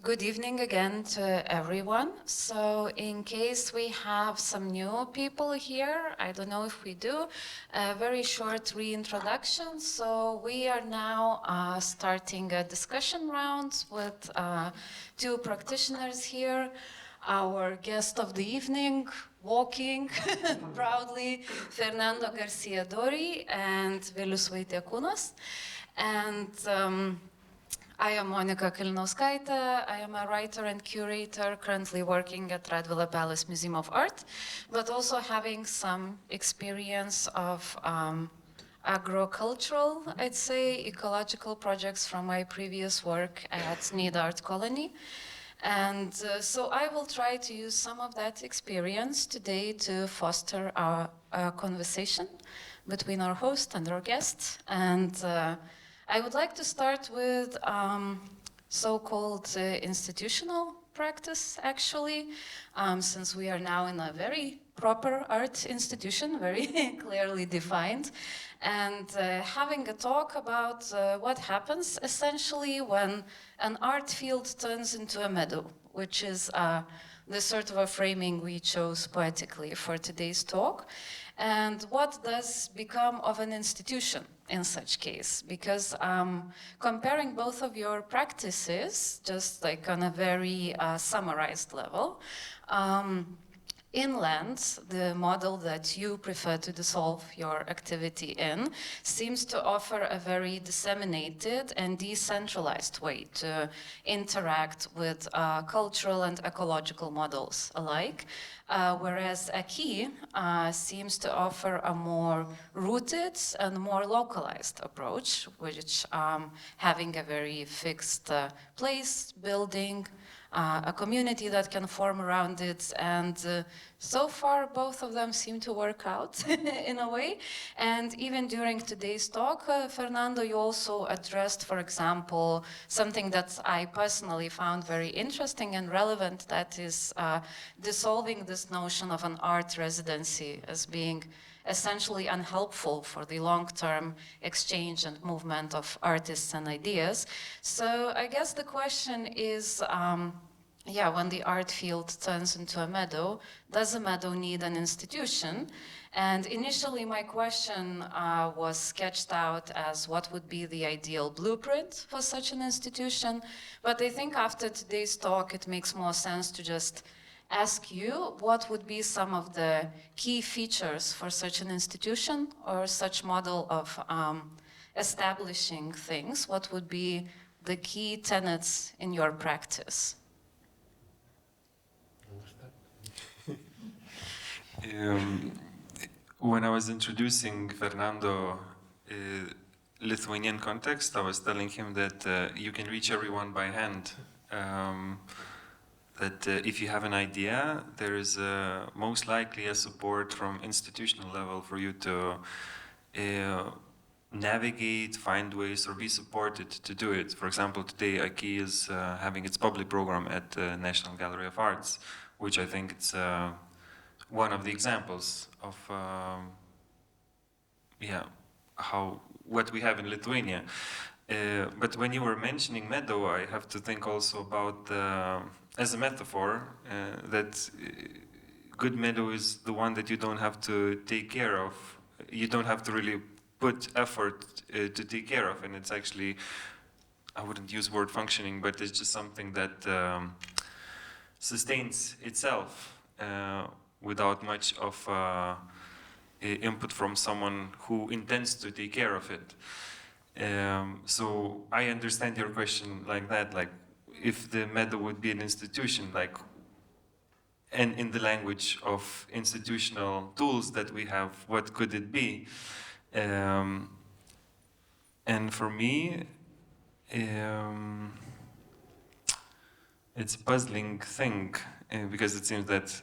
Good evening again to everyone. So in case we have some new people here, I don't know if we do, a very short reintroduction. So we are now starting a discussion round with two practitioners here. Our guest of the evening, walking proudly, Fernando Garcia-Dory and Vilius Vaitiekūnas. And I am Monika Kalinauskaitė. I am a writer and curator currently working at Radvila Palace Museum of Art, but also having some experience of agro-cultural, I'd say, ecological projects from my previous work at Meadow Art Colony. And so I will try to use some of that experience today to foster our conversation between our host and our guest. And I would like to start with so-called institutional practice, actually, since we are now in a very proper art institution, very clearly defined, and having a talk about what happens essentially when an art field turns into a meadow, which is the sort of a framing we chose poetically for today's talk. And what does become of an institution in such case? Because comparing both of your practices, just like on a very summarized level, inland, the model that you prefer to dissolve your activity in, seems to offer a very disseminated and decentralized way to interact with cultural and ecological models alike, whereas Akee seems to offer a more rooted and more localized approach, which having a very fixed place, building, a community that can form around it, and so far both of them seem to work out in a way. And even during today's talk, Fernando, you also addressed, for example, something that I personally found very interesting and relevant, that is dissolving this notion of an art residency as being essentially unhelpful for the long-term exchange and movement of artists and ideas. So I guess the question is, when the art field turns into a meadow, does a meadow need an institution? And initially my question was sketched out as what would be the ideal blueprint for such an institution. But I think after today's talk, it makes more sense to just ask you what would be some of the key features for such an institution or such model of establishing things. What would be the key tenets in your practice? When I was introducing Fernando Lithuanian context, I was telling him that you can reach everyone by hand. That if you have an idea, there is most likely a support from institutional level for you to navigate, find ways, or be supported to do it. For example, today Akee is having its public program at the National Gallery of Arts, which I think it's one of the examples of what we have in Lithuania. But when you were mentioning meadow, I have to think also about, as a metaphor, that good meadow is the one that you don't have to take care of. You don't have to really put effort to take care of, and it's actually, I wouldn't use word functioning, but it's just something that sustains itself without much of input from someone who intends to take care of it. So I understand your question like that, like if the meadow would be an institution, like, and in the language of institutional tools that we have, what could it be? And for me, it's a puzzling thing, because it seems that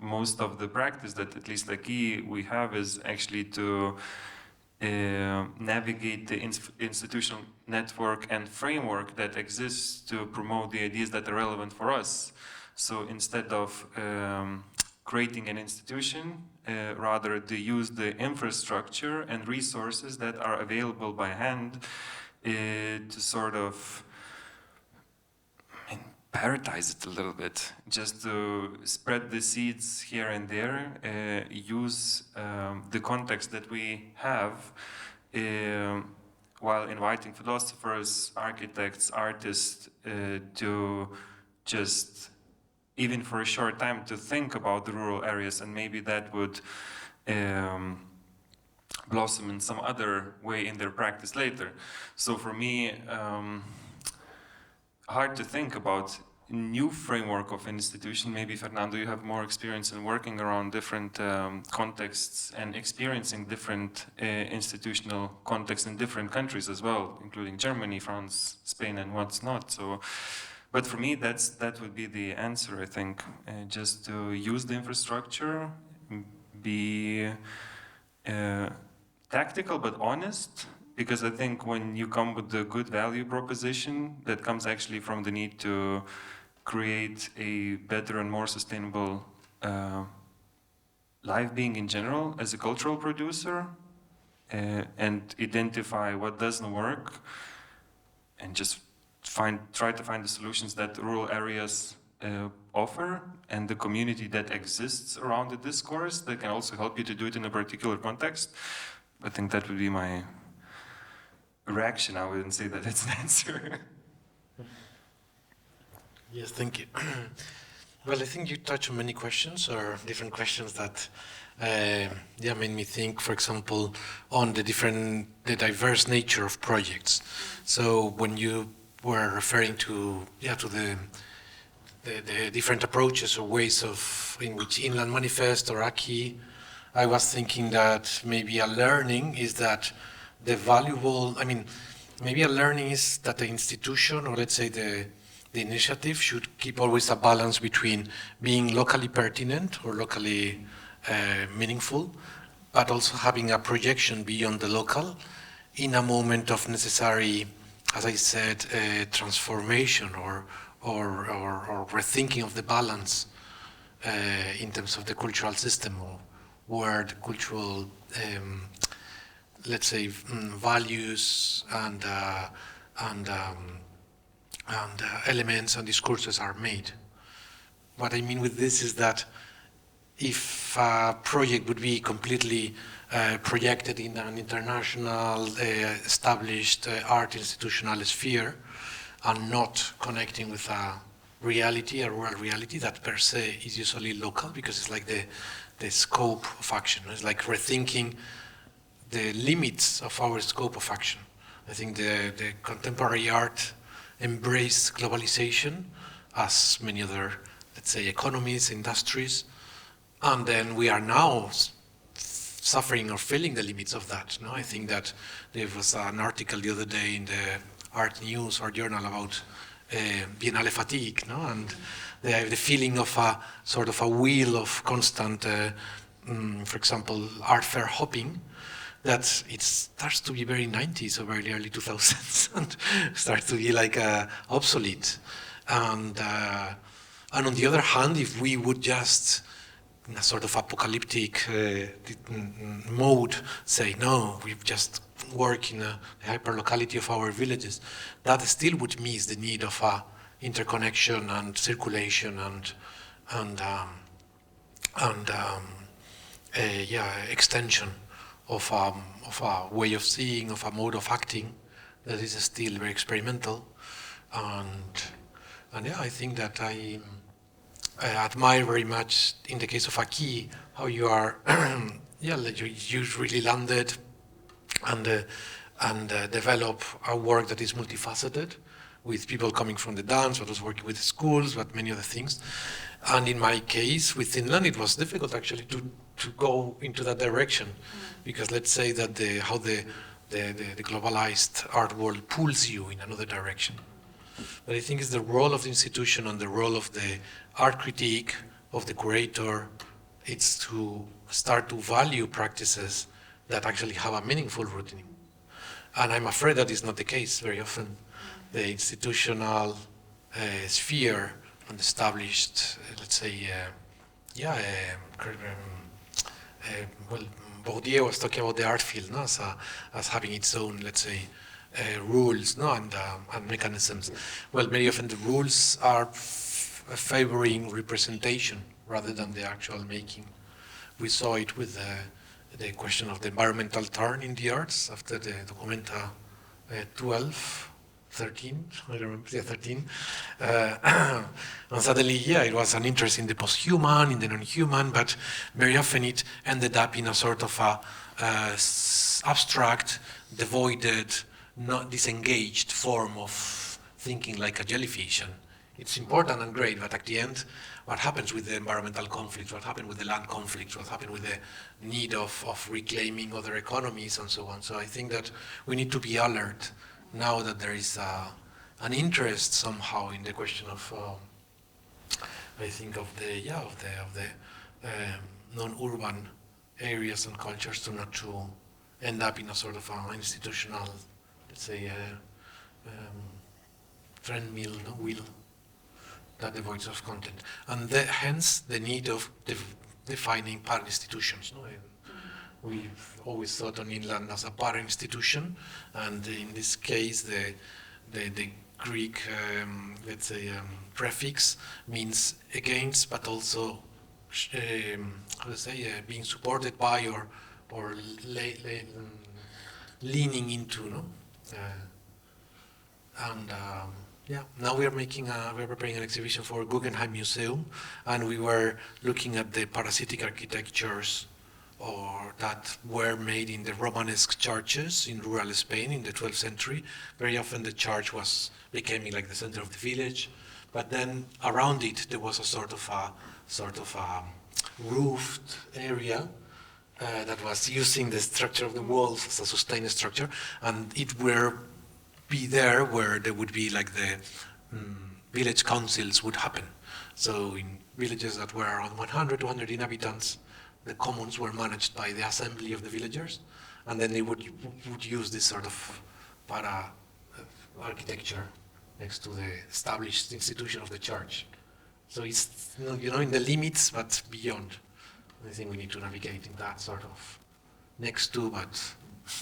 most of the practice that at least Akee we have is actually to navigate the institutional network and framework that exists to promote the ideas that are relevant for us. So instead of creating an institution, rather to use the infrastructure and resources that are available by hand to sort of prioritize it a little bit, just to spread the seeds here and there, use the context that we have, while inviting philosophers, architects, artists to just, even for a short time, to think about the rural areas, and maybe that would blossom in some other way in their practice later. So for me, hard to think about a new framework of institution. Maybe Fernando, you have more experience in working around different contexts and experiencing different institutional contexts in different countries as well, including Germany, France, Spain, and what's not. So, but for me, that would be the answer, I think. Just to use the infrastructure, be tactical but honest, because I think when you come with the good value proposition, that comes actually from the need to create a better and more sustainable life being in general as a cultural producer, and identify what doesn't work, and just try to find the solutions that rural areas offer, and the community that exists around the discourse that can also help you to do it in a particular context. I think that would be my reaction. I wouldn't say that it's an answer. Yes, thank you. Well, I think you touched on many questions, or different questions that made me think, for example, on the diverse nature of projects. So when you were referring to the different approaches or ways in which Inland manifest or Akee, I was thinking that maybe a learning is that maybe a learning is that the institution, or let's say the initiative, should keep always a balance between being locally pertinent or locally meaningful, but also having a projection beyond the local in a moment of necessary, as I said, transformation or rethinking of the balance in terms of the cultural system, or where the cultural, let's say, values and elements and discourses are made. What I mean with this is that if a project would be completely projected in an international established art institutional sphere and not connecting with a rural reality that per se is usually local, because it's like the scope of action. It's like rethinking the limits of our scope of action. I think the contemporary art embraced globalization, as many other, let's say, economies, industries, and then we are now suffering or feeling the limits of that. No? I think that there was an article the other day in the Art News or Journal about Biennale fatigue, no? And they have the feeling of a sort of a wheel of constant, for example, art fair hopping, that it starts to be very 90s or very early 2000s and starts to be like obsolete. And on the other hand, if we would just, in a sort of apocalyptic mode, say, no, we just work in the hyperlocality of our villages, that still would miss the need of interconnection and circulation and extension of a way of seeing, of a mode of acting that is still very experimental. And I think that I admire very much in the case of Akee how you are, you really landed and develop a work that is multifaceted, with people coming from the dance, but also working with schools, but many other things. And in my case, with Inland, it was difficult actually to go into that direction, because let's say that how the globalized art world pulls you in another direction. But I think it's the role of the institution and the role of the art critique, of the curator, it's to start to value practices that actually have a meaningful rooting. And I'm afraid that is not the case very often. The institutional sphere and established, let's say, Bourdieu was talking about the art field, no? as having its own, let's say, rules, no, and mechanisms. Well, very often the rules are favoring representation rather than the actual making. We saw it with the question of the environmental turn in the arts after the Documenta 12, 13, I remember, yeah, 13. And suddenly, yeah, it was an interest in the post-human, in the non-human, but very often it ended up in a sort of a abstract, devoided, not disengaged form of thinking like a jellyfish. And it's important and great, but at the end, what happens with the environmental conflicts, what happened with the land conflicts, what happened with the need of reclaiming other economies and so on. So I think that we need to be alert now that there is an interest somehow in the question of, I think of the non-urban areas and cultures to not to end up in a sort of institutional, let's say, treadmill, wheel that devoids of content, and hence the need of defining parent institutions. No? We've always thought on inland as a parent institution, and in this case, the Greek, let's say, prefix means against, but also, how to say, being supported by or leaning into, no? Yeah, now we're preparing an exhibition for Guggenheim Museum, and we were looking at the parasitic architectures that were made in the Romanesque churches in rural Spain in the 12th century. Very often the church became like the center of the village, but then around it there was a sort of a roofed area that was using the structure of the walls as a sustained structure, and it were be there where there would be like the village councils would happen. So in villages that were around 100, 200 inhabitants, the commons were managed by the assembly of the villagers, and then they would use this sort of architecture next to the established institution of the church. So it's, in the limits, but beyond. I think we need to navigate in that sort of next to, but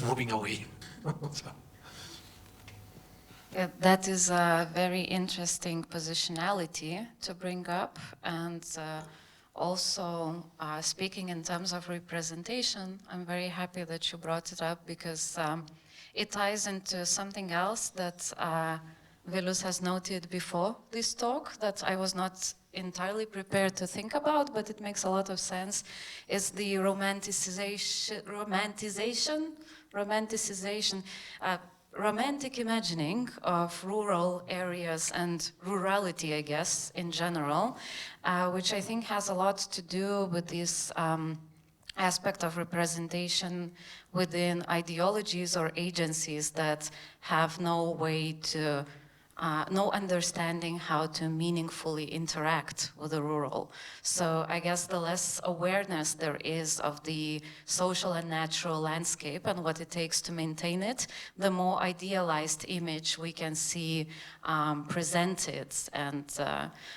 moving away. So. Yeah, that is a very interesting positionality to bring up, and also speaking in terms of representation, I'm very happy that you brought it up, because it ties into something else that Vilius has noted before this talk that I was not entirely prepared to think about, but it makes a lot of sense, is the romantic imagining of rural areas and rurality, I guess, in general, which I think has a lot to do with this aspect of representation within ideologies or agencies that have no way to no understanding how to meaningfully interact with the rural. So I guess the less awareness there is of the social and natural landscape and what it takes to maintain it, the more idealized image we can see presented and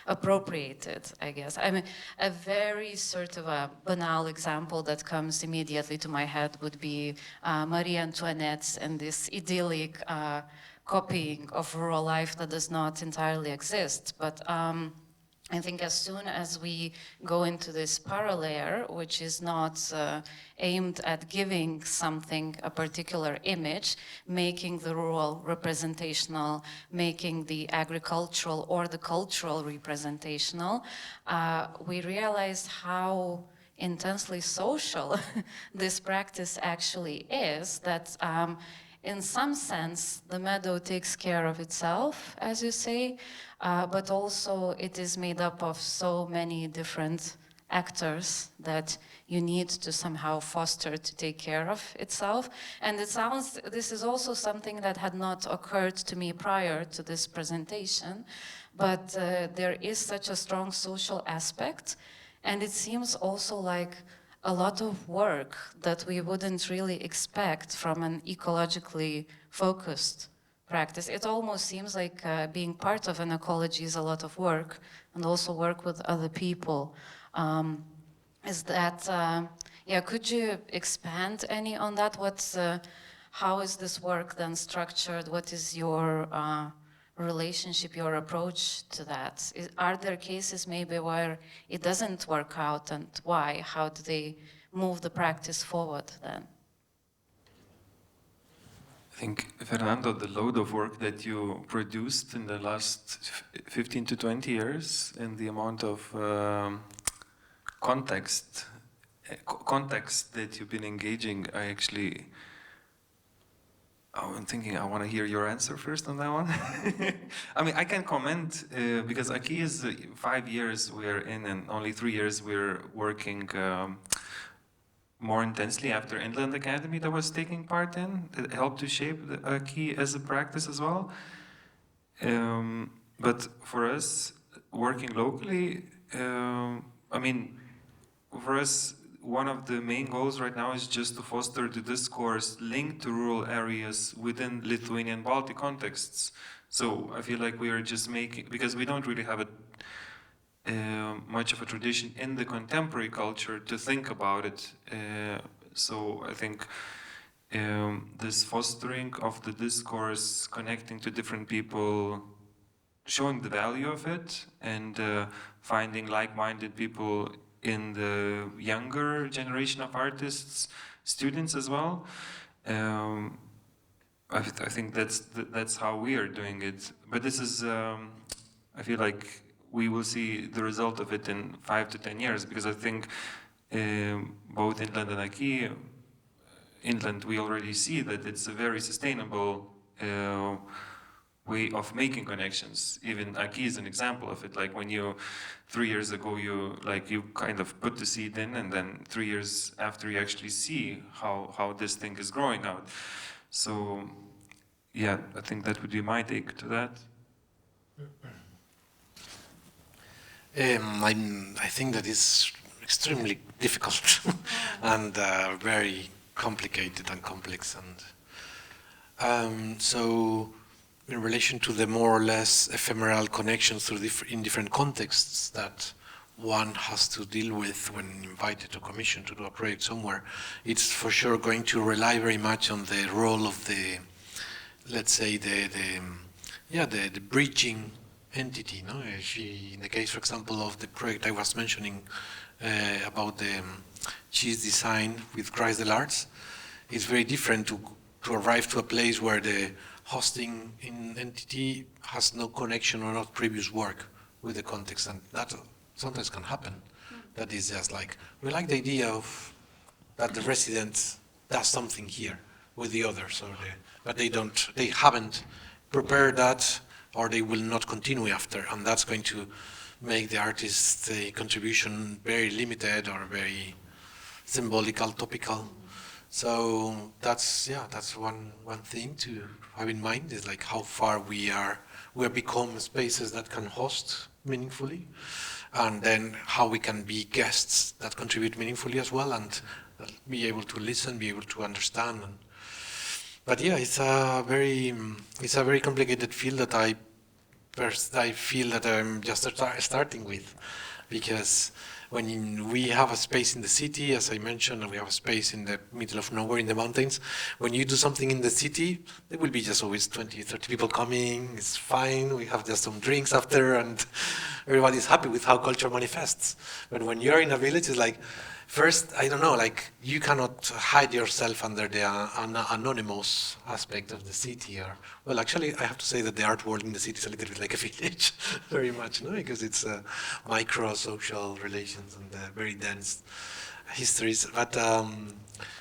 appropriated, I guess. I mean, a very sort of a banal example that comes immediately to my head would be Marie Antoinette and this idyllic copying of rural life that does not entirely exist. But I think as soon as we go into this parallel, which is not aimed at giving something a particular image, making the rural representational, making the agricultural or the cultural representational, we realize how intensely social this practice actually is, that in some sense, the meadow takes care of itself, as you say, but also it is made up of so many different actors that you need to somehow foster to take care of itself. And it sounds, this is also something that had not occurred to me prior to this presentation, but there is such a strong social aspect, and it seems also like a lot of work that we wouldn't really expect from an ecologically focused practice. It almost seems like being part of an ecology is a lot of work, and also work with other people. Is that, yeah, could you expand any on that? how is this work then structured? What is your relationship, your approach to that? Are there cases maybe where it doesn't work out, and why? How do they move the practice forward then? I think, Fernando, the load of work that you produced in the last 15 to 20 years and the amount of context that you've been engaging, I'm thinking I want to hear your answer first on that one. I mean, I can comment because Akee is 5 years we're in, and only 3 years we're working more intensely after Inland Academy that was taking part in. It helped to shape the Akee as a practice as well. But for us, working locally, I mean, for us, one of the main goals right now is just to foster the discourse linked to rural areas within Lithuanian Baltic contexts. So I feel like we are just making, because we don't really have a much of a tradition in the contemporary culture to think about it. So I think this fostering of the discourse, connecting to different people, showing the value of it, and finding like-minded people in the younger generation of artists, students as well. I think that's how we are doing it. But this is, I feel like we will see the result of it in 5 to 10 years, because I think both Inland and Akee, Inland, we already see that it's a very sustainable way of making connections. Even Akee is an example of it. Like when you, 3 years ago, you kind of put the seed in, and then 3 years after you actually see how this thing is growing out. So yeah, I think that would be my take to that. I think that is extremely difficult and very complicated and complex. And so, in relation to the more or less ephemeral connections in different contexts that one has to deal with when invited to commission to do a project somewhere, it's for sure going to rely very much on the role of the, let's say, the bridging entity. No? In the case, for example, of the project I was mentioning about the cheese design with Chrysler Arts, it's very different to arrive to a place where the hosting entity has no connection or not previous work with the context, and that sometimes can happen. That is just like, we like the idea of that the resident does something here with the others, but they haven't prepared that, or they will not continue after, and that's going to make the artist's contribution very limited or very symbolical, topical. So that's one thing to have in mind, is like how far we have become spaces that can host meaningfully, and then how we can be guests that contribute meaningfully as well, and be able to listen, be able to understand. But yeah, it's a very complicated field that I feel that I'm just starting with, because when we have a space in the city, as I mentioned, and we have a space in the middle of nowhere in the mountains, when you do something in the city, there will be just always 20, 30 people coming, it's fine, we have just some drinks after, and everybody's happy with how culture manifests. But when you're in a village, it's like, first, I don't know, like, you cannot hide yourself under the anonymous aspect of the city. Well, actually, I have to say that the art world in the city is a little bit like a village, very much, no? Because it's micro-social relations and very dense histories. But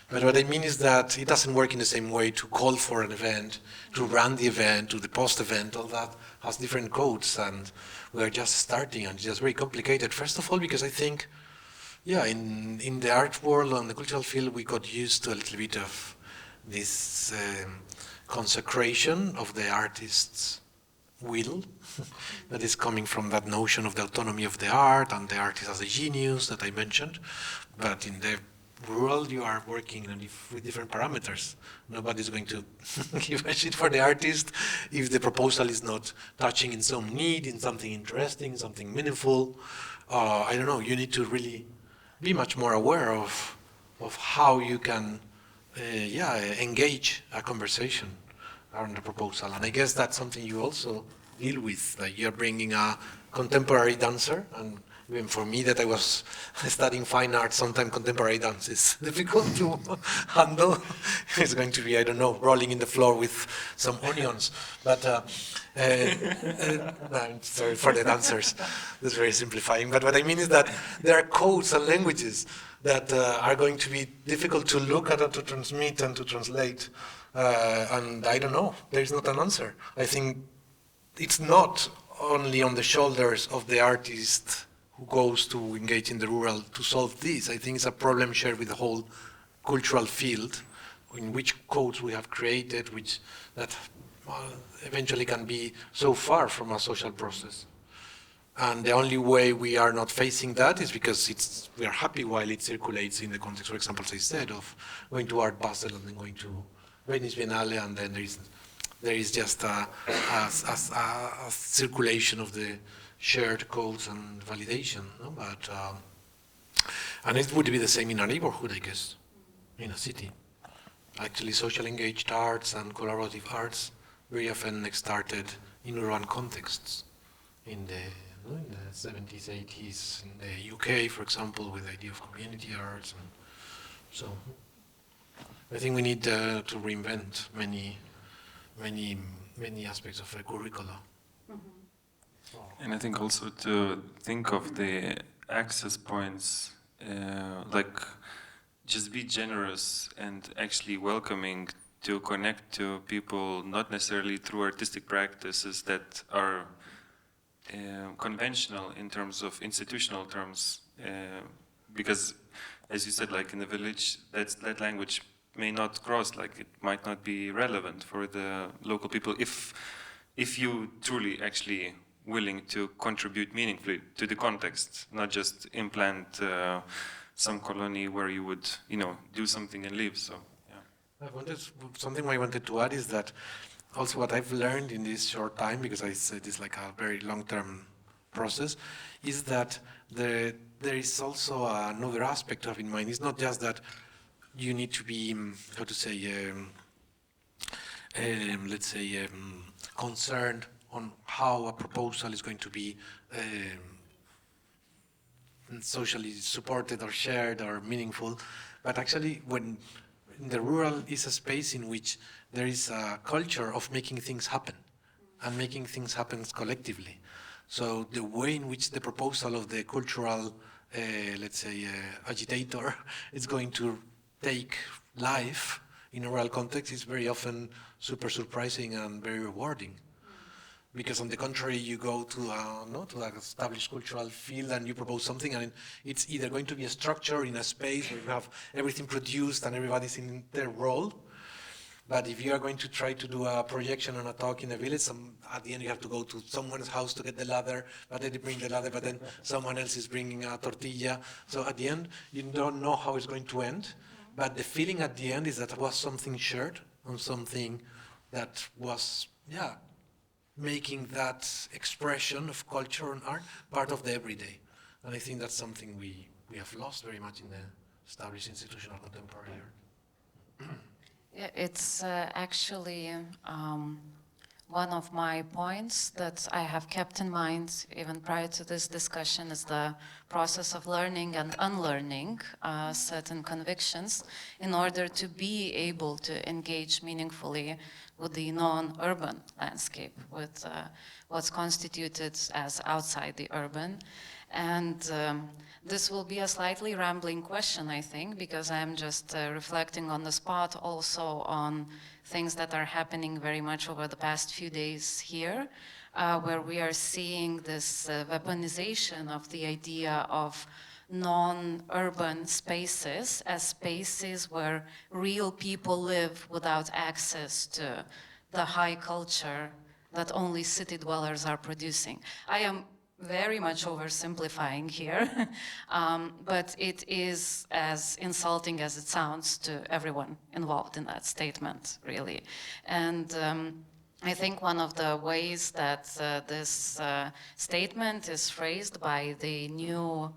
what I mean is that it doesn't work in the same way to call for an event, to run the event, to the post-event. All that has different codes, and we are just starting, and it's just very complicated. First of all, because I think, yeah, in the art world, and the cultural field, we got used to a little bit of this consecration of the artist's will that is coming from that notion of the autonomy of the art and the artist as a genius that I mentioned. But in the world, you are working with different parameters. Nobody's going to give a shit for the artist if the proposal is not touching in some need, in something interesting, something meaningful. I don't know, you need to really be much more aware of how you can engage a conversation around the proposal. And I guess that's something you also deal with. Like you're bringing a contemporary dancer, and even for me that I was studying fine art, sometimes contemporary dance is difficult to handle. It's going to be, I don't know, rolling in the floor with some onions. But no, I'm sorry for the dancers. That's very simplifying. But what I mean is that there are codes and languages that are going to be difficult to look at and to transmit and to translate. And I don't know, there's not an answer. I think it's not only on the shoulders of the artist who goes to engage in the rural to solve this. I think it's a problem shared with the whole cultural field, in which codes we have created, which that eventually can be so far from a social process. And the only way we are not facing that is because we are happy while it circulates in the context, for example, as I said, of going to Art Basel and then going to Venice Biennale, and then there is just a circulation of the shared codes and validation. No? But and it would be the same in a neighborhood, I guess, in a city. Actually, social engaged arts and collaborative arts very often started in urban contexts in the 70s, 80s, in the UK, for example, with the idea of community arts. And so I think we need to reinvent many aspects of the curricula. And I think also to think of the access points, like just be generous and actually welcoming to connect to people, not necessarily through artistic practices that are conventional in terms of institutional terms, because as you said, like in the village, that language may not cross, like it might not be relevant for the local people if you truly actually willing to contribute meaningfully to the context, not just implant some colony where you would, do something and leave. So, yeah. Something I wanted to add is that also what I've learned in this short time, because I said it's like a very long-term process, is that there is also another aspect to have in mind. It's not just that you need to be, how to say, let's say, concerned on how a proposal is going to be socially supported or shared or meaningful, but actually when the rural is a space in which there is a culture of making things happen and making things happen collectively. So the way in which the proposal of the cultural, let's say, agitator is going to take life in a rural context is very often super surprising and very rewarding. Because on the contrary, you go to an established cultural field and you propose something, and it's either going to be a structure in a space where you have everything produced and everybody's in their role. But if you are going to try to do a projection and a talk in a village, at the end you have to go to someone's house to get the ladder, but then they bring the ladder, but then someone else is bringing a tortilla. So at the end, you don't know how it's going to end, but the feeling at the end is that it was something shared and something that was, making that expression of culture and art part of the everyday. And I think that's something we have lost very much in the established institutional contemporary art. Yeah, it's actually one of my points that I have kept in mind even prior to this discussion is the process of learning and unlearning certain convictions in order to be able to engage meaningfully with the non-urban landscape, with what's constituted as outside the urban. And this will be a slightly rambling question, I think, because I'm just reflecting on the spot also on things that are happening very much over the past few days here, where we are seeing this weaponization of the idea of non-urban spaces as spaces where real people live without access to the high culture that only city dwellers are producing. I am very much oversimplifying here, but it is as insulting as it sounds to everyone involved in that statement, really. And I think one of the ways that this statement is phrased by the new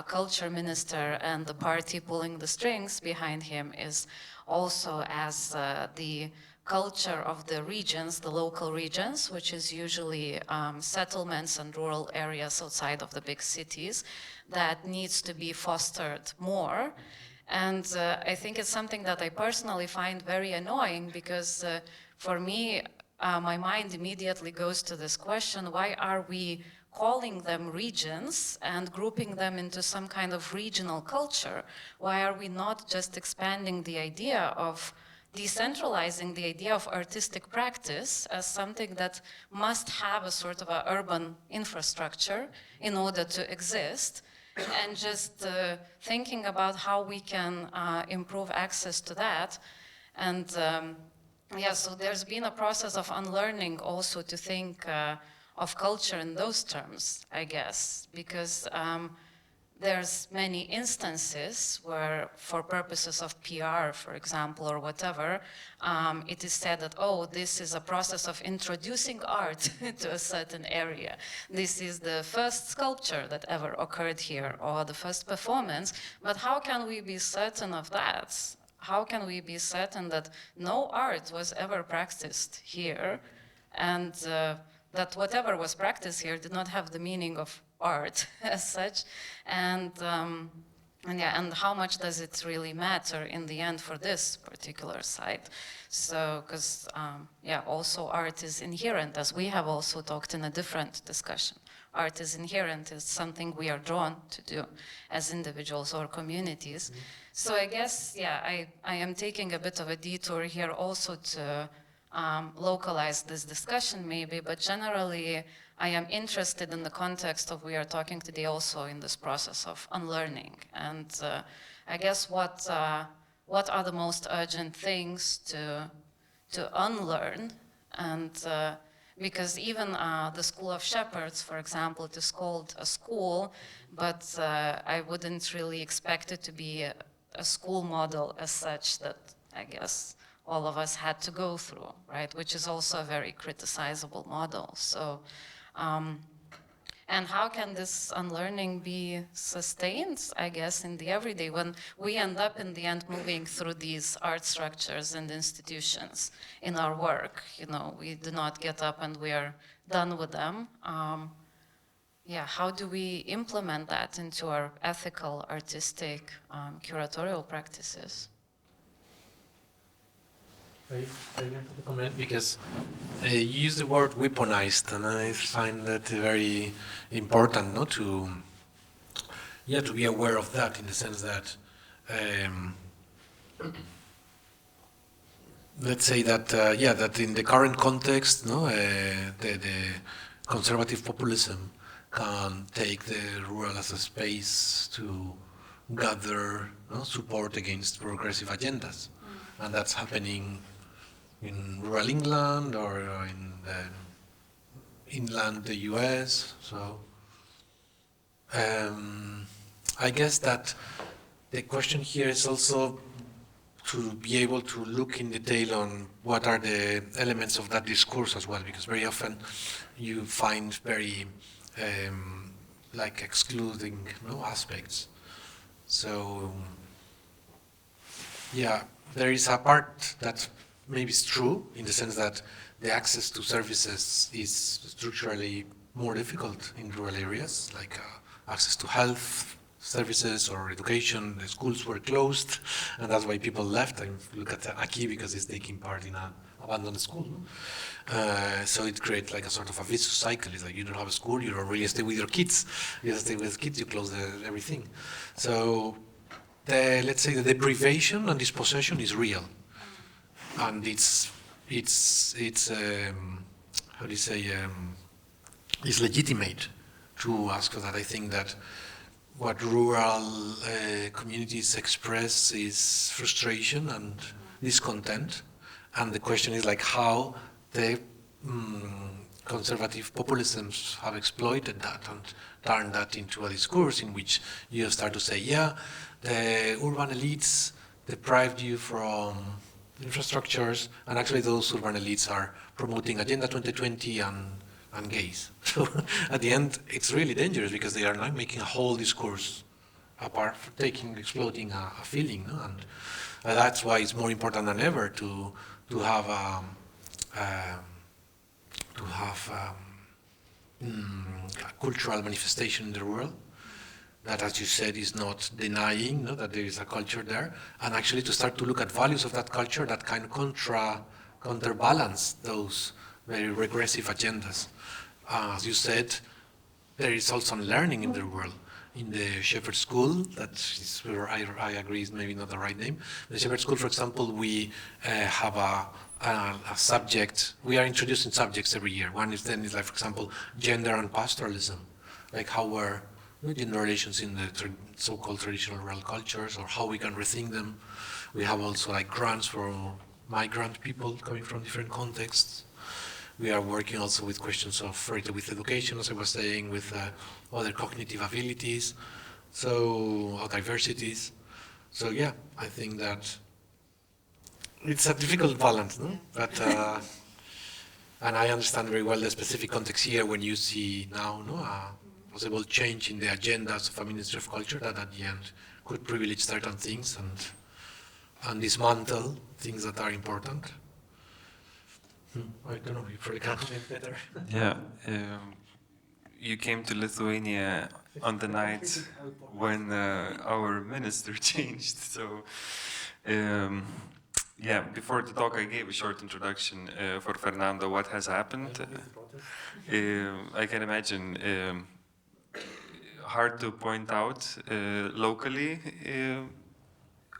culture minister and the party pulling the strings behind him is also as the culture of the regions, the local regions, which is usually settlements and rural areas outside of the big cities, that needs to be fostered more. And I think it's something that I personally find very annoying because for me, my mind immediately goes to this question: why are we calling them regions and grouping them into some kind of regional culture? Why are we not just expanding the idea of decentralizing the idea of artistic practice as something that must have a sort of an urban infrastructure in order to exist, and just thinking about how we can improve access to that. And yeah, so there's been a process of unlearning also to think of culture in those terms, I guess, because there's many instances where, for purposes of PR, for example, or whatever, it is said that, oh, this is a process of introducing art to a certain area. This is the first sculpture that ever occurred here, or the first performance. But how can we be certain of that? How can we be certain that no art was ever practiced here, and that whatever was practiced here did not have the meaning of art as such, and yeah, and how much does it really matter in the end for this particular site? So, because yeah, also art is inherent, as we have also talked in a different discussion. Art is inherent, it's something we are drawn to do as individuals or communities. Mm-hmm. So I guess, yeah, I am taking a bit of a detour here also to localize this discussion maybe, but generally I am interested in the context of we are talking today also in this process of unlearning. And I guess what are the most urgent things to unlearn? And because even the School of Shepherds, for example, it is called a school, but I wouldn't really expect it to be a school model as such that I guess all of us had to go through, right? Which is also a very criticizable model. So, and how can this unlearning be sustained, I guess, in the everyday when we end up in the end moving through these art structures and institutions in our work? You know, we do not get up and we are done with them. Yeah, how do we implement that into our ethical, artistic, curatorial practices? I have to comment because you use the word weaponized, and I find that very important, no, to be aware of that, in the sense that let's say that that in the current context, no, the conservative populism can take the rural as a space to gather, no, support against progressive agendas, and that's happening in rural England or in the inland the US. So I guess that the question here is also to be able to look in detail on what are the elements of that discourse as well, because very often you find very like excluding, no, aspects. So yeah, there is a part that maybe it's true in the sense that the access to services is structurally more difficult in rural areas, like access to health services or education. The schools were closed, and that's why people left. I look at Akee because it's taking part in an abandoned school. So it creates like a sort of a vicious cycle. It's like you don't have a school, you don't really stay with your kids. You stay with kids, you close everything. So let's say the deprivation and dispossession is real. And it's how do you say, it's legitimate to ask for that. I think that what rural communities express is frustration and discontent, and the question is like how the conservative populisms have exploited that and turned that into a discourse in which you start to say, yeah, the urban elites deprived you from infrastructures, and actually those urban elites are promoting Agenda 2020 and and gays. So at the end, it's really dangerous because they are now making a whole discourse apart from exploiting a feeling, no? And that's why it's more important than ever to have a cultural manifestation in the world that, as you said, is not denying, no, that there is a culture there, and actually to start to look at values of that culture that can counterbalance those very regressive agendas. As you said, there is also unlearning in the world. In the Shepherd School, that is where I agree is maybe not the right name. The Shepherd School, for example, we have a subject. We are introducing subjects every year. One is then like, for example, gender and pastoralism, like how were gender relations in the so-called traditional rural cultures, or how we can rethink them. We have also like grants for migrant people coming from different contexts. We are working also with questions of with education, as I was saying, with other cognitive abilities, so or diversities. So yeah, I think that it's a difficult balance, no? But and I understand very well the specific context here when you see now, no, a possible change in the agendas of a Ministry of Culture that at the end could privilege certain things and dismantle things that are important. I don't know if you can comment better. Yeah, you came to Lithuania on the night when our minister changed. So, yeah, before the talk I gave a short introduction for Fernando, what has happened. I can imagine hard to point out locally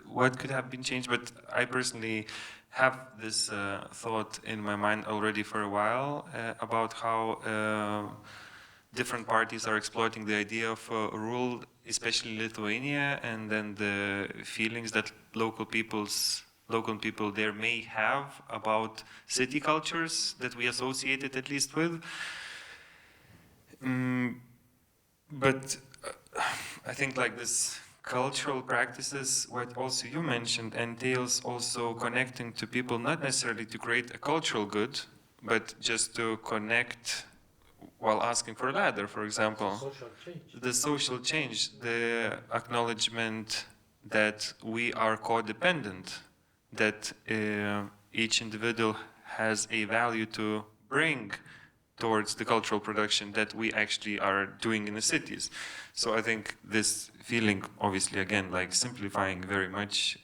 what could have been changed, but I personally have this thought in my mind already for a while about how different parties are exploiting the idea of rule, especially Lithuania, and then the feelings that local people there may have about city cultures that we associate it at least with. But I think like this cultural practices, what also you mentioned, entails also connecting to people, not necessarily to create a cultural good, but just to connect while asking for a ladder, for example. The social change, the acknowledgement that we are codependent, that each individual has a value to bring towards the cultural production that we actually are doing in the cities. So I think this feeling, obviously, again, like simplifying very much,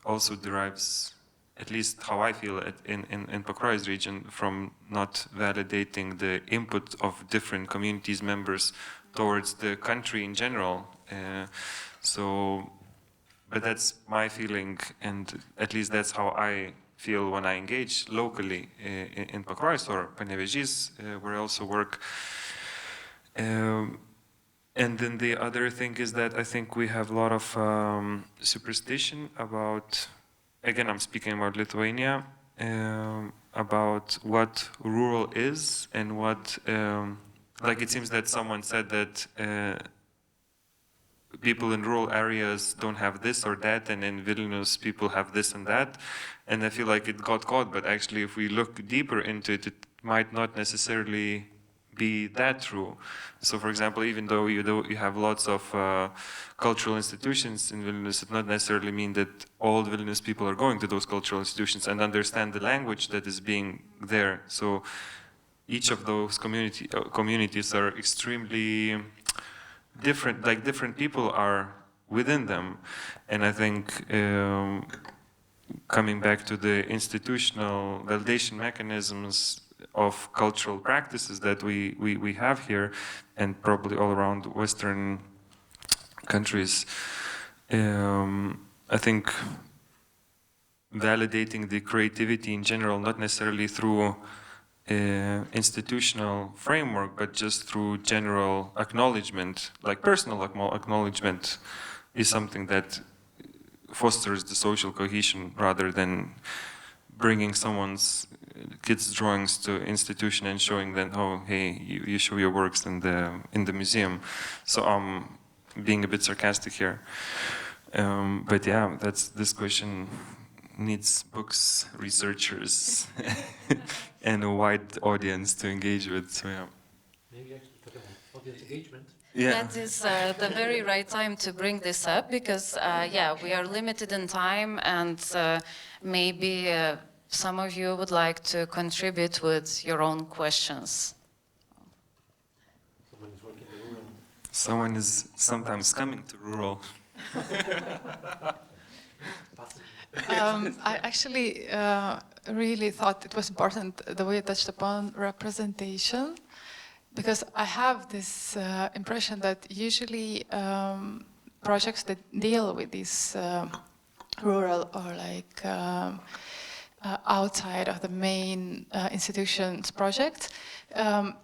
also derives, at least how I feel it in Pakruoj's region, from not validating the input of different communities members towards the country in general. But that's my feeling, and at least that's how I feel when I engage locally in Pakruoj's or Panevėžys, where I also work. And then the other thing is that I think we have a lot of superstition about, again, I'm speaking about Lithuania, about what rural is and what, like it seems that someone said that people in rural areas don't have this or that, and in Vilnius people have this and that. And I feel like it got caught, but actually if we look deeper into it, it might not necessarily be that true. So for example, even though you have lots of cultural institutions in Vilnius, it not necessarily mean that all Vilnius people are going to those cultural institutions and understand the language that is being there. So each of those communities are extremely different, like different people are within them. And I think coming back to the institutional validation mechanisms of cultural practices that we have here, and probably all around Western countries, I think validating the creativity in general, not necessarily through institutional framework, but just through general acknowledgement, like personal acknowledgement, is something that fosters the social cohesion rather than bringing someone's kids' drawings to institution and showing them, oh, hey, you show your works in the museum. So I'm being a bit sarcastic here, but yeah, that's this question needs books, researchers, and a wide audience to engage with. So yeah. Maybe actually talk about audience engagement. Yeah. That is the very right time to bring this up because, yeah, we are limited in time and maybe some of you would like to contribute with your own questions. Someone is working in the room. Someone is sometimes coming to rural. I actually really thought it was important the way you touched upon representation, because I have this impression that usually projects that deal with these rural or like outside of the main institutions project,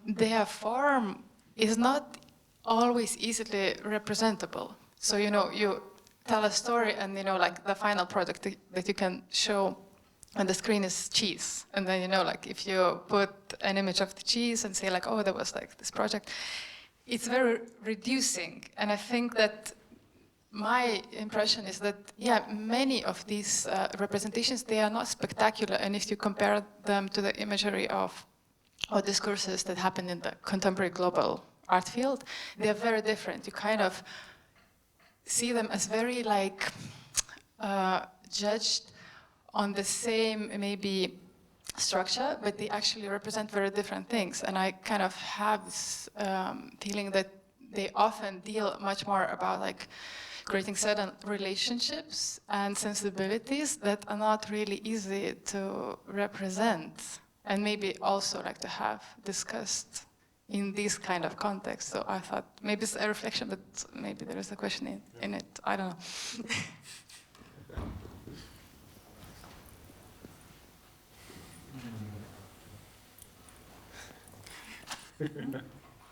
their form is not always easily representable. So, you know, you tell a story and, you know, like the final product that you can show on the screen is cheese. And then, you know, like if you put an image of the cheese and say like, oh, there was like this project, it's very reducing. And I think that my impression is that, yeah, many of these representations, they are not spectacular. And if you compare them to the imagery of or discourses that happen in the contemporary global art field, they are very different. You kind of see them as very like judged on the same maybe structure, but they actually represent very different things. And I kind of have this feeling that they often deal much more about like creating certain relationships and sensibilities that are not really easy to represent and maybe also like to have discussed in this kind of context. So I thought maybe it's a reflection, but maybe there is a question in it. I don't know.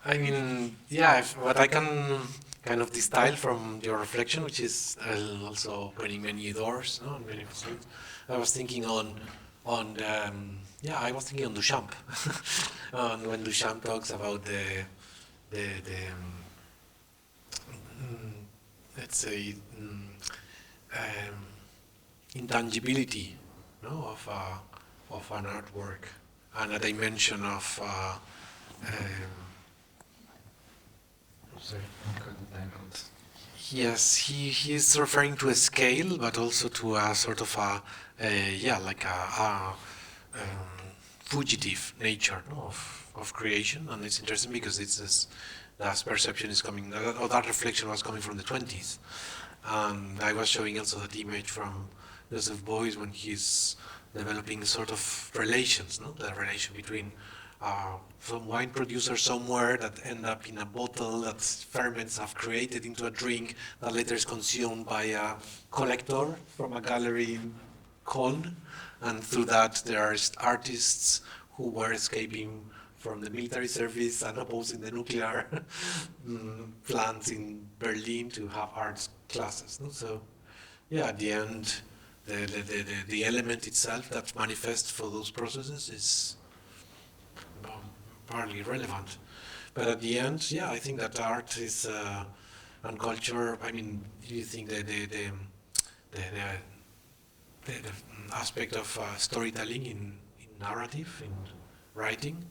I mean, yeah, what I can kind of distill from your reflection, which is also opening many doors, no, and many facilities. I was thinking on I was thinking on Duchamp, on when Duchamp talks about the let's say intangibility, no, of an artwork and a dimension of yes, he is referring to a scale, but also to a sort of like a fugitive nature, no, of creation. And it's interesting because it's this, that perception is coming, or that reflection was coming from the 20s. And I was showing also that image from Joseph Beuys when he's developing sort of relations, no, the relation between some wine producer somewhere that end up in a bottle that ferments have created into a drink that later is consumed by a collector from a gallery in Cologne. And through that, there are artists who were escaping from the military service and opposing the nuclear plants in Berlin to have art classes. No? So, yeah, at the end, the element itself that manifests for those processes is partly relevant. But at the end, yeah, I think that art is and culture. I mean, do you think that the aspect of storytelling in narrative, in writing,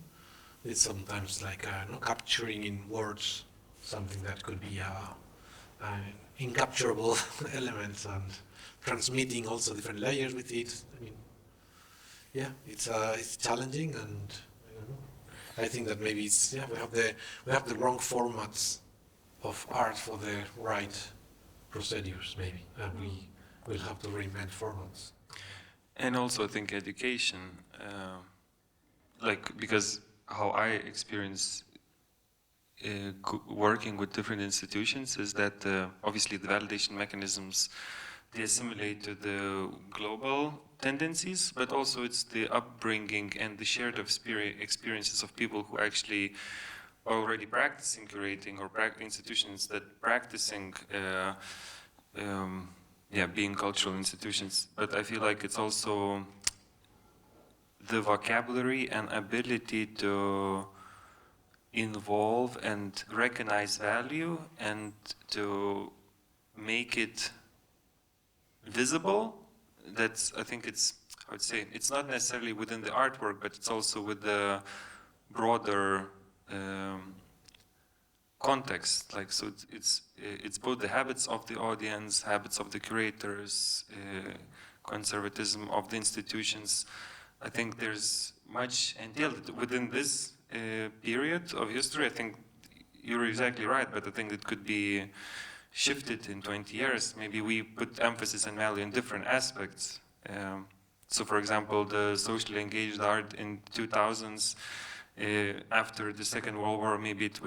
is sometimes like capturing in words something that could be incapturable elements and transmitting also different layers with it. I mean, yeah, it's challenging, and I don't know. I think that maybe it's we have the wrong formats of art for the right procedures maybe, and we will have to reinvent formats. And also I think education, like, because how I experience working with different institutions is that obviously the validation mechanisms, they assimilate to the global tendencies, but also it's the upbringing and the shared experiences of people who actually are already practicing curating, or institutions that practicing being cultural institutions. But I feel like it's also the vocabulary and ability to involve and recognize value and to make it visible that's, I think it's, I would say, it's not necessarily within the artwork, but it's also with the broader context. Like, so it's both the habits of the audience, habits of the curators, conservatism of the institutions. I think there's much entailed within this period of history. I think you're exactly right, but I think it could be shifted in 20 years. Maybe we put emphasis and value in different aspects. So for example, the socially engaged art in 2000s, after the Second World War, maybe it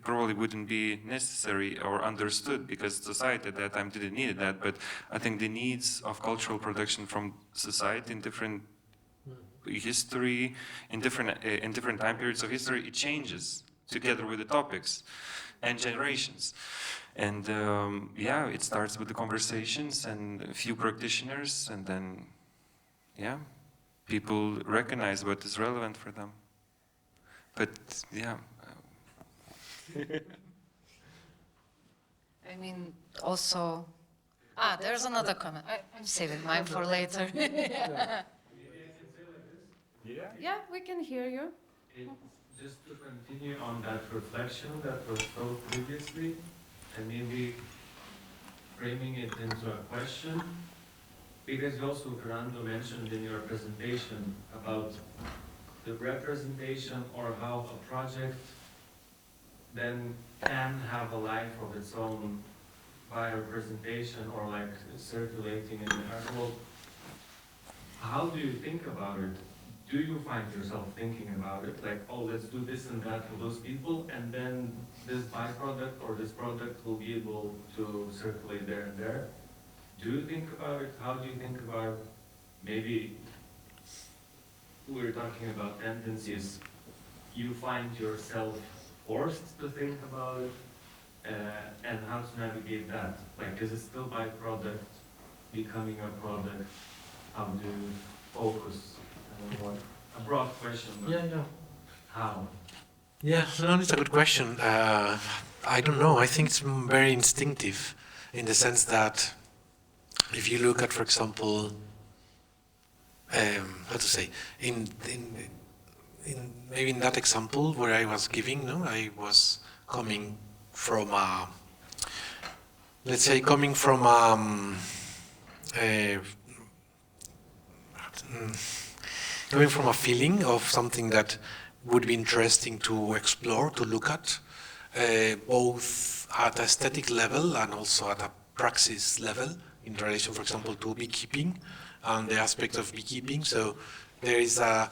probably wouldn't be necessary or understood, because society at that time didn't need that. But I think the needs of cultural production from society in different history, in different time periods of history, it changes together with the topics and generations. And yeah, it starts with the conversations and a few practitioners, and then, yeah, people recognize what is relevant for them. But yeah. I mean, also, there's another comment. I'm saving mine for later. Yeah, we can hear you. Just to continue on that reflection that was told previously, and maybe framing it into a question, because you also, Fernando, mentioned in your presentation about the representation, or how a project then can have a life of its own by representation, or like circulating in the art world. How do you think about it? Do you find yourself thinking about it, like, oh, let's do this and that for those people, and then this byproduct or this product will be able to circulate there and there? Do you think about it? How do you think about, maybe we're talking about tendencies, you find yourself forced to think about it, and how to navigate that? Like, is it still byproduct becoming a product? How do you focus? A broad question, but how? Yeah, no, it's a good question. I don't know. I think it's very instinctive, in the sense that if you look at, for example, how to say, in maybe in that example where I was giving, no, I was coming from let's say, coming from a feeling of something that would be interesting to explore, to look at, both at aesthetic level and also at a praxis level, in relation, for example, to beekeeping and the aspect of beekeeping. So there is an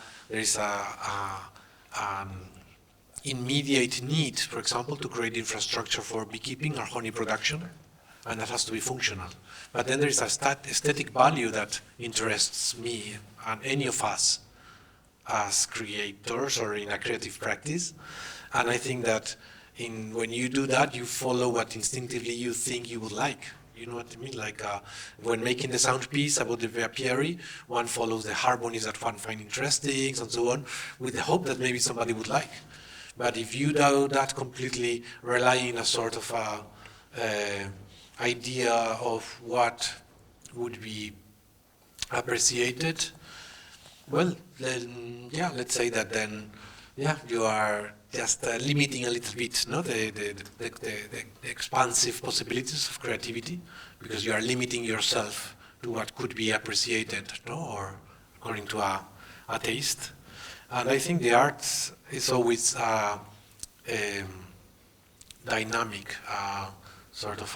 immediate need, for example, to create infrastructure for beekeeping or honey production, and that has to be functional. But then there is a aesthetic value that interests me and any of us as creators or in a creative practice. And I think that when you do that, you follow what instinctively you think you would like. You know what I mean? Like when making the sound piece about the apiary, one follows the harmonies that one finds interesting and so on, with the hope that maybe somebody would like. But if you do that completely relying on a sort of idea of what would be appreciated, well, then, yeah, let's say that then, yeah, you are just limiting a little bit, no, the expansive possibilities of creativity, because you are limiting yourself to what could be appreciated, no, or according to a taste. And I think the art is always dynamic, sort of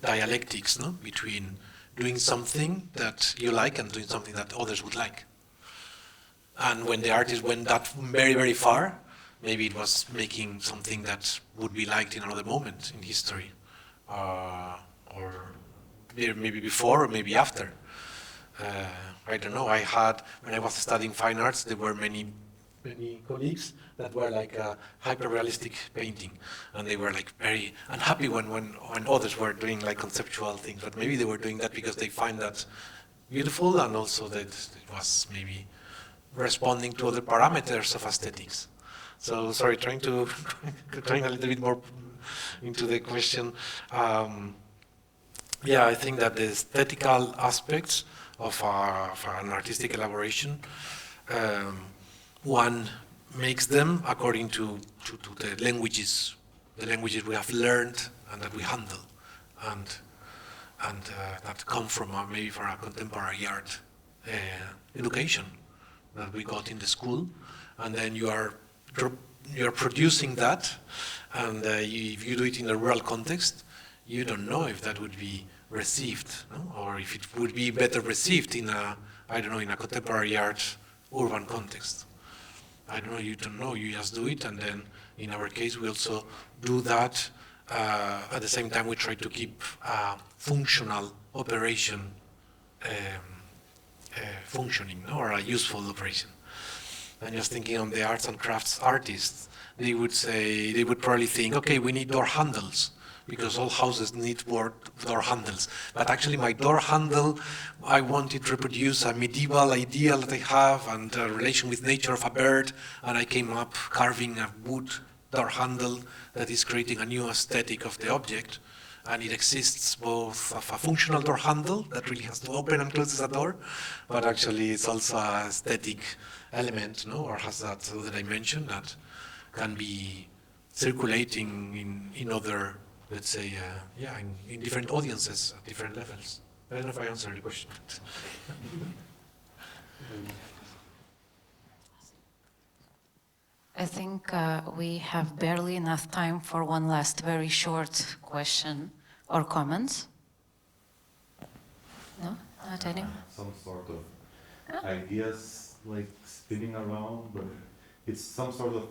dialectics, no, between doing something that you like and doing something that others would like. And when the artist went that very, very far, maybe it was making something that would be liked in another moment in history, or maybe before or maybe after. I don't know. When I was studying fine arts, there were many colleagues that were like hyper-realistic painting, and they were like very unhappy when others were doing like conceptual things. But maybe they were doing that because they find that beautiful, and also that it was maybe responding to other parameters of aesthetics. So sorry, trying a little bit more into the question. Yeah, I think that the aesthetical aspects of an artistic elaboration, one makes them according to the languages we have learned and that we handle, and that come from maybe from a contemporary art education that we got in the school, and then you're producing that, and if you do it in a rural context, you don't know if that would be received, no? Or if it would be better received in a, I don't know, in a contemporary art urban context. I don't know, you don't know, you just do it, and then in our case we also do that. At the same time we try to keep functional operation functioning, no? Or a useful operation. I'm just thinking on the arts and crafts artists, they would probably think, okay, we need door handles, because all houses need door handles. But actually my door handle, I wanted to reproduce a medieval ideal that I have and a relation with nature of a bird, and I came up carving a wood door handle that is creating a new aesthetic of the object. And it exists both of a functional door handle that really has to open and closes a door, but actually it's also an aesthetic element, no? Or has that other dimension that can be circulating in other, let's say, in different audiences at different levels. I don't know if I answered the question. I think we have barely enough time for one last very short question or comments. No, not any. Some sort of ideas like spinning around, but it's some sort of,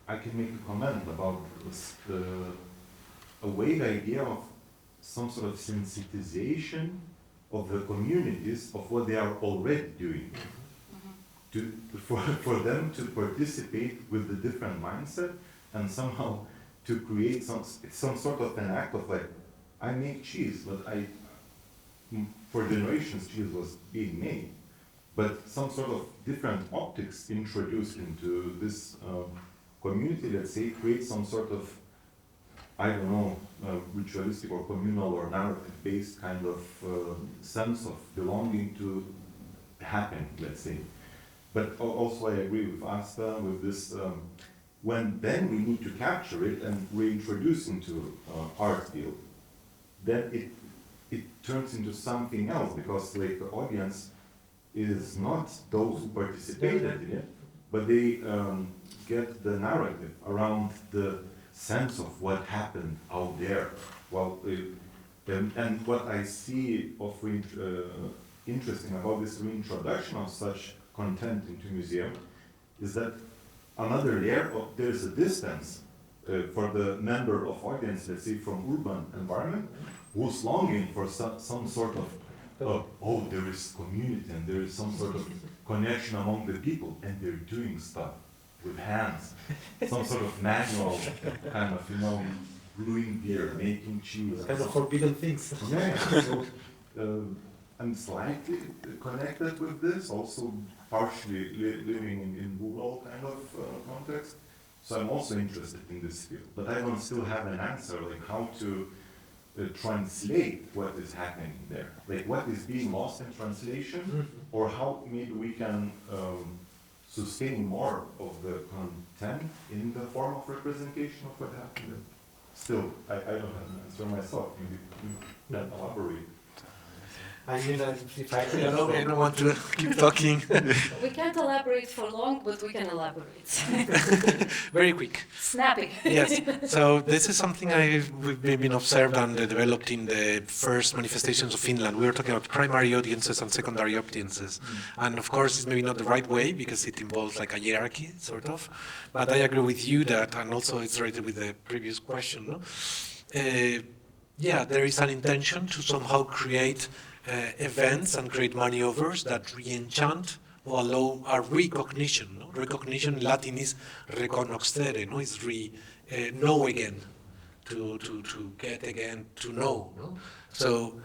I can make a comment about this, a vague idea of some sort of sensitization of the communities of what they are already doing. For them to participate with the different mindset and somehow to create some sort of an act of like, I make cheese, but for generations cheese was being made, but some sort of different optics introduced into this community, let's say, create some sort of, I don't know, ritualistic or communal or narrative-based kind of sense of belonging to happen, let's say. But also I agree with Asta with this, when then we need to capture it and reintroduce into art field, then it turns into something else, because like the audience is not those who participated in it, but they get the narrative around the sense of what happened out there. Well, and what I see of interesting about this reintroduction of such content into museum is that another layer of, there is a distance for the member of audience, let's say from urban environment, who's longing for some sort of, oh, there is community and there is some sort of connection among the people, and they're doing stuff with hands, some sort of manual kind of, you know, brewing beer, making cheese. Kind of forbidden things. Yeah, so I'm slightly connected with this, also partially living in rural kind of context. So I'm also interested in this field, but I don't still have an answer, like how to translate what is happening there. Like what is being lost in translation, or how maybe we can sustain more of the content in the form of representation of what happened there. Still, I don't have an answer myself. Maybe you can elaborate. I mean, if I don't want to keep talking. We can't elaborate for long, but we can elaborate. Very quick. Snappy. Yes. So this is something we've been observed and developed in the first manifestations of Finland. We were talking about primary audiences and secondary audiences. And of course, it's maybe not the right way because it involves like a hierarchy, sort of. But I agree with you that, and also it's related with the previous question, no? Yeah, there is an intention to somehow create events and create maneuvers that re-enchant or allow a recognition. No? Recognition in Latin is recognoscere, no? It's know again, to get again, to know. No? So,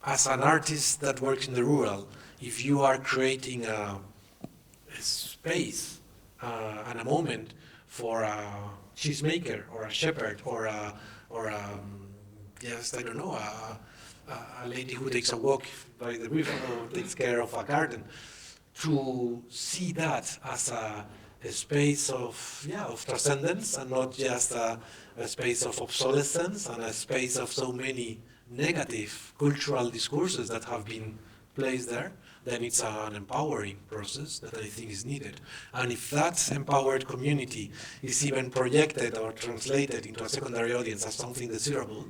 as an artist that works in the rural, if you are creating a space and a moment for cheesemaker or a shepherd or just, I don't know, a lady who takes a walk by the river or takes care of a garden, to see that as a space of transcendence and not just a space of obsolescence and a space of so many negative cultural discourses that have been placed there, then it's an empowering process that I think is needed. And if that empowered community is even projected or translated into a secondary audience as something desirable,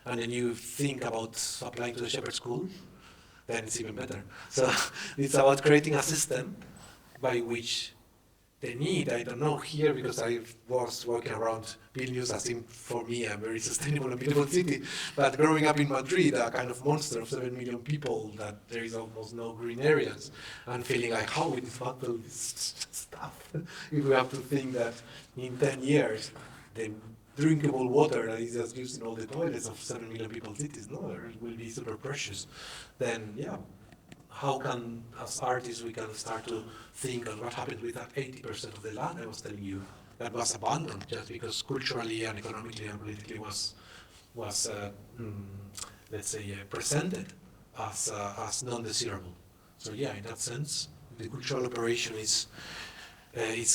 and then you think about applying to the Shepherd School, then it's even better. So it's about creating a system by which the need, I don't know here because I was walking around Vilnius, as in for me a very sustainable and beautiful city, but growing up in Madrid, a kind of monster of 7 million people, that there is almost no green areas, and feeling like how we dismantle this stuff if we have to think that in 10 years the drinkable water that is just used in all the toilets of 7 million people cities, it will be super precious. Then how can, as artists, we can start to think on what happened with that 80% of the land I was telling you that was abandoned just because culturally and economically and politically was let's say, presented as non-desirable. So in that sense, the cultural operation is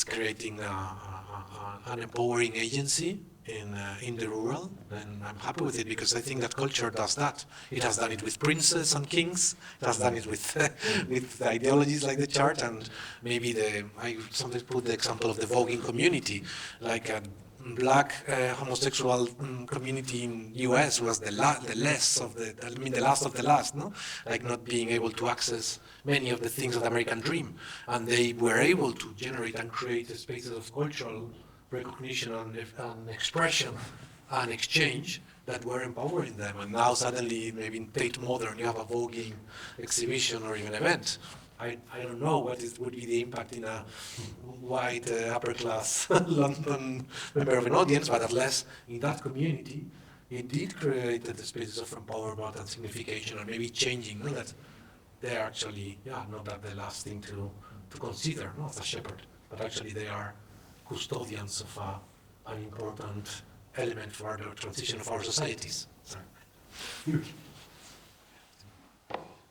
creating an empowering agency in the rural, and I'm happy with it because I think that culture does that. It has done it with princes and kings. It has done it with with ideologies like the church, and maybe I sometimes put the example of the voguing community, like a black homosexual community in U.S. was the last of the last, no? Like not being able to access many of the things of the American dream, and they were able to generate and create spaces of cultural recognition and expression and exchange that were empowering them. And now suddenly, maybe in Tate Modern, you have a voguing exhibition or even event. I don't know what would be the impact in a white upper class London member of an audience, but at least in that community, it did create the spaces of empowerment and signification, and maybe changing that they're actually not that the last thing to consider, as a shepherd, but actually they are custodians of an important element for the transition of our societies.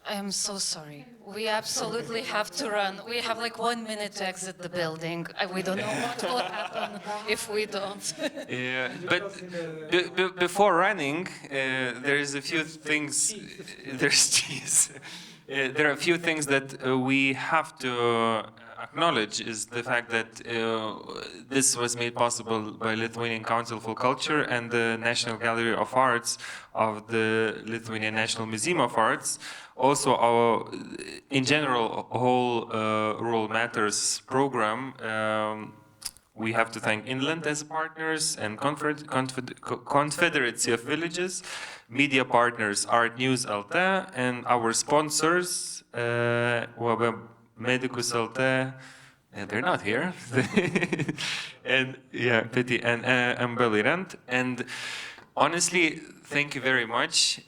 I am so sorry. We absolutely have to run. We have like 1 minute to exit the building. We don't know what will happen if we don't. But before running, there is a few things. There's cheese. There are a few things that we have to acknowledge is the fact that this was made possible by Lithuanian Council for Culture and the National Gallery of Arts of the Lithuanian National Museum of Arts. Also, our, in general, whole Rural Matters program, we have to thank Inland as partners and Confederacy of Villages, media partners Art News LT, and our sponsors, Medicus LT, they're not here, and Pity and Ambelirant. And honestly, thank you very much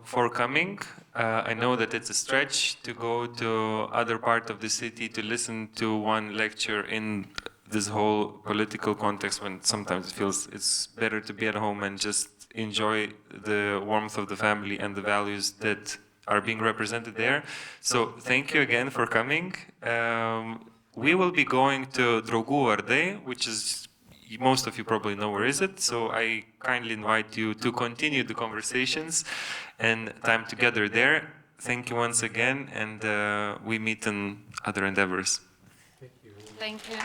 for coming. I know that it's a stretch to go to other part of the city to listen to one lecture in this whole political context, when sometimes it feels it's better to be at home and just enjoy the warmth of the family and the values that are being represented there. So thank you again for coming. We will be going to Draugų Vardai, which is, most of you probably know where is it, so I kindly invite you to continue the conversations and time together there. Thank you once again, and we meet in other endeavors. Thank you.